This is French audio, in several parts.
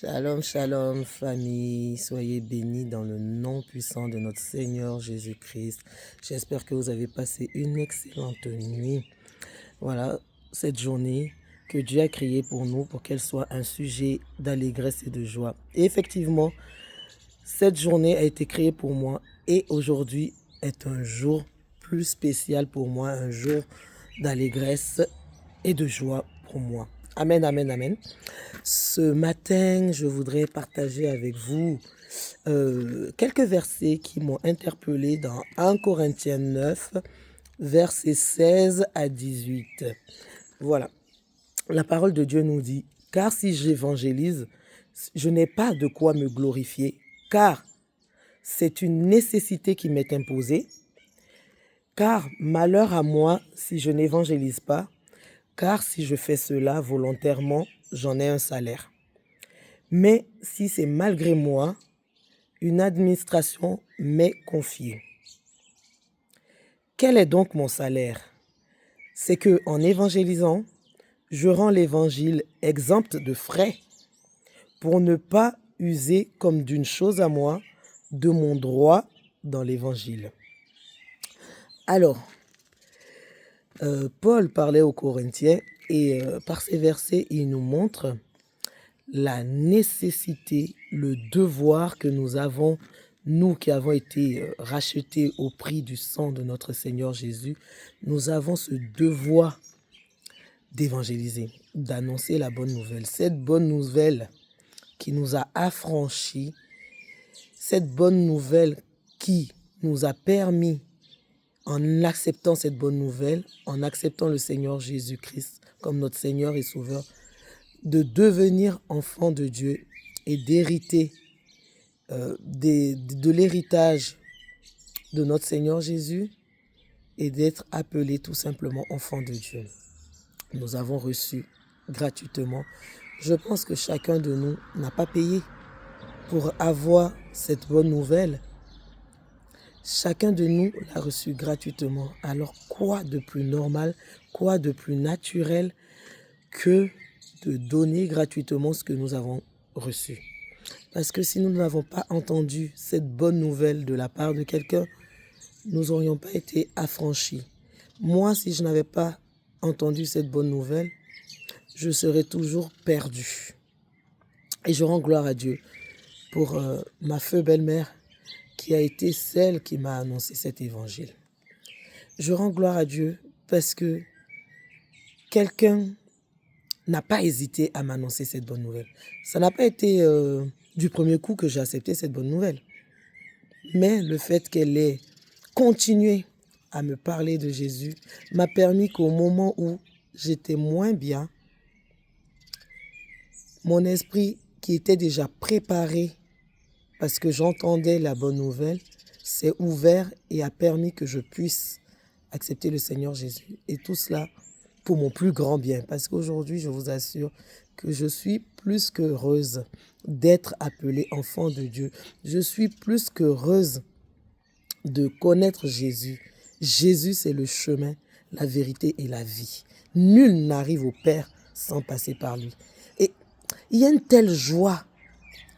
Shalom, shalom, famille. Soyez bénis dans le nom puissant de notre Seigneur Jésus-Christ. J'espère que vous avez passé une excellente nuit. Voilà, cette journée que Dieu a créée pour nous, pour qu'elle soit un sujet d'allégresse et de joie. Et effectivement, cette journée a été créée pour moi et aujourd'hui est un jour plus spécial pour moi, un jour d'allégresse et de joie pour moi. Amen, amen, amen. Ce matin, je voudrais partager avec vous quelques versets qui m'ont interpellé dans 1 Corinthiens 9, versets 16 à 18. Voilà, la parole de Dieu nous dit, « Car si j'évangélise, je n'ai pas de quoi me glorifier, car c'est une nécessité qui m'est imposée, car malheur à moi si je n'évangélise pas, car si je fais cela volontairement, j'en ai un salaire. Mais si c'est malgré moi, une administration m'est confiée. Quel est donc mon salaire? C'est que en évangélisant, je rends l'évangile exempt de frais pour ne pas user comme d'une chose à moi de mon droit dans l'évangile. » Alors, Paul parlait aux Corinthiens et par ces versets, il nous montre la nécessité, le devoir que nous avons, nous qui avons été rachetés au prix du sang de notre Seigneur Jésus, nous avons ce devoir d'évangéliser, d'annoncer la bonne nouvelle. Cette bonne nouvelle qui nous a affranchis, cette bonne nouvelle qui nous a permis, en acceptant cette bonne nouvelle, en acceptant le Seigneur Jésus-Christ comme notre Seigneur et Sauveur, de devenir enfant de Dieu et d'hériter de l'héritage de notre Seigneur Jésus et d'être appelé tout simplement enfant de Dieu. Nous avons reçu gratuitement. Je pense que chacun de nous n'a pas payé pour avoir cette bonne nouvelle. Chacun de nous l'a reçu gratuitement. Alors quoi de plus normal, quoi de plus naturel que de donner gratuitement ce que nous avons reçu? Parce que si nous n'avons pas entendu cette bonne nouvelle de la part de quelqu'un, nous n'aurions pas été affranchis. Moi, si je n'avais pas entendu cette bonne nouvelle, je serais toujours perdu. Et je rends gloire à Dieu pour ma feu belle-mère qui a été celle qui m'a annoncé cet évangile. Je rends gloire à Dieu parce que quelqu'un n'a pas hésité à m'annoncer cette bonne nouvelle. Ça n'a pas été du premier coup que j'ai accepté cette bonne nouvelle. Mais le fait qu'elle ait continué à me parler de Jésus m'a permis qu'au moment où j'étais moins bien, mon esprit qui était déjà préparé parce que j'entendais la bonne nouvelle s'est ouvert et a permis que je puisse accepter le Seigneur Jésus. Et tout cela pour mon plus grand bien. Parce qu'aujourd'hui, je vous assure que je suis plus qu'heureuse d'être appelée enfant de Dieu. Je suis plus qu'heureuse de connaître Jésus. Jésus, c'est le chemin, la vérité et la vie. Nul n'arrive au Père sans passer par lui. Et il y a une telle joie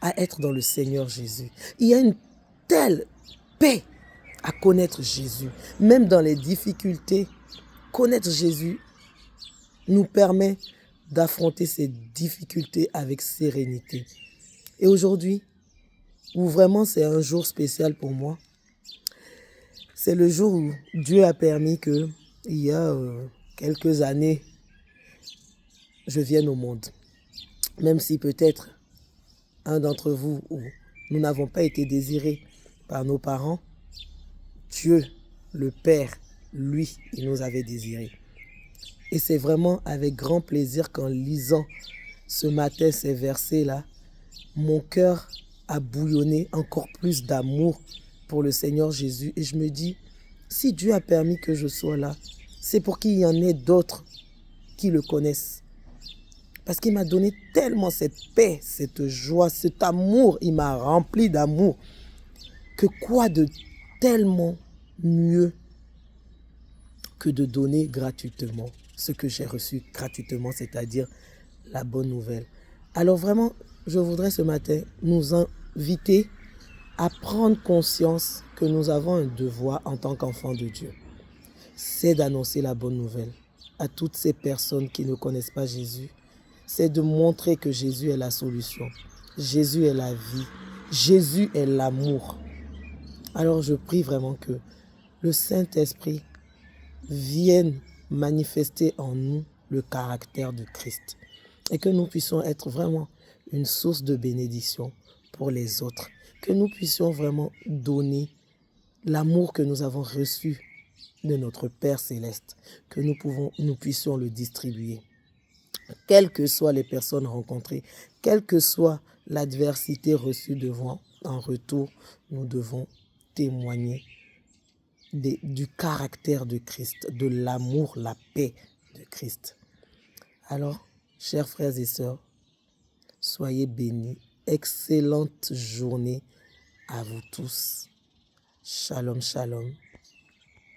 à être dans le Seigneur Jésus. Il y a une telle paix à connaître Jésus. Même dans les difficultés, connaître Jésus nous permet d'affronter ces difficultés avec sérénité. Et aujourd'hui, où vraiment c'est un jour spécial pour moi, c'est le jour où Dieu a permis que, il y a quelques années, je vienne au monde. Même si peut-être un d'entre vous, ou nous n'avons pas été désirés par nos parents, Dieu, le Père, lui, il nous avait désirés. Et c'est vraiment avec grand plaisir qu'en lisant ce matin ces versets-là, mon cœur a bouillonné encore plus d'amour pour le Seigneur Jésus. Et je me dis, si Dieu a permis que je sois là, c'est pour qu'il y en ait d'autres qui le connaissent. Parce qu'il m'a donné tellement cette paix, cette joie, cet amour. Il m'a rempli d'amour. Que quoi de tellement mieux que de donner gratuitement ce que j'ai reçu gratuitement, c'est-à-dire la bonne nouvelle. Alors vraiment, je voudrais ce matin nous inviter à prendre conscience que nous avons un devoir en tant qu'enfants de Dieu. C'est d'annoncer la bonne nouvelle à toutes ces personnes qui ne connaissent pas Jésus. C'est de montrer que Jésus est la solution. Jésus est la vie. Jésus est l'amour. Alors je prie vraiment que le Saint-Esprit vienne manifester en nous le caractère de Christ et que nous puissions être vraiment une source de bénédiction pour les autres, que nous puissions vraiment donner l'amour que nous avons reçu de notre Père Céleste, que nous puissions le distribuer. Quelles que soient les personnes rencontrées, quelle que soit l'adversité reçue devant, en retour, nous devons témoigner du caractère de Christ, de l'amour, la paix de Christ. Alors, chers frères et sœurs, soyez bénis. Excellente journée à vous tous. Shalom, shalom.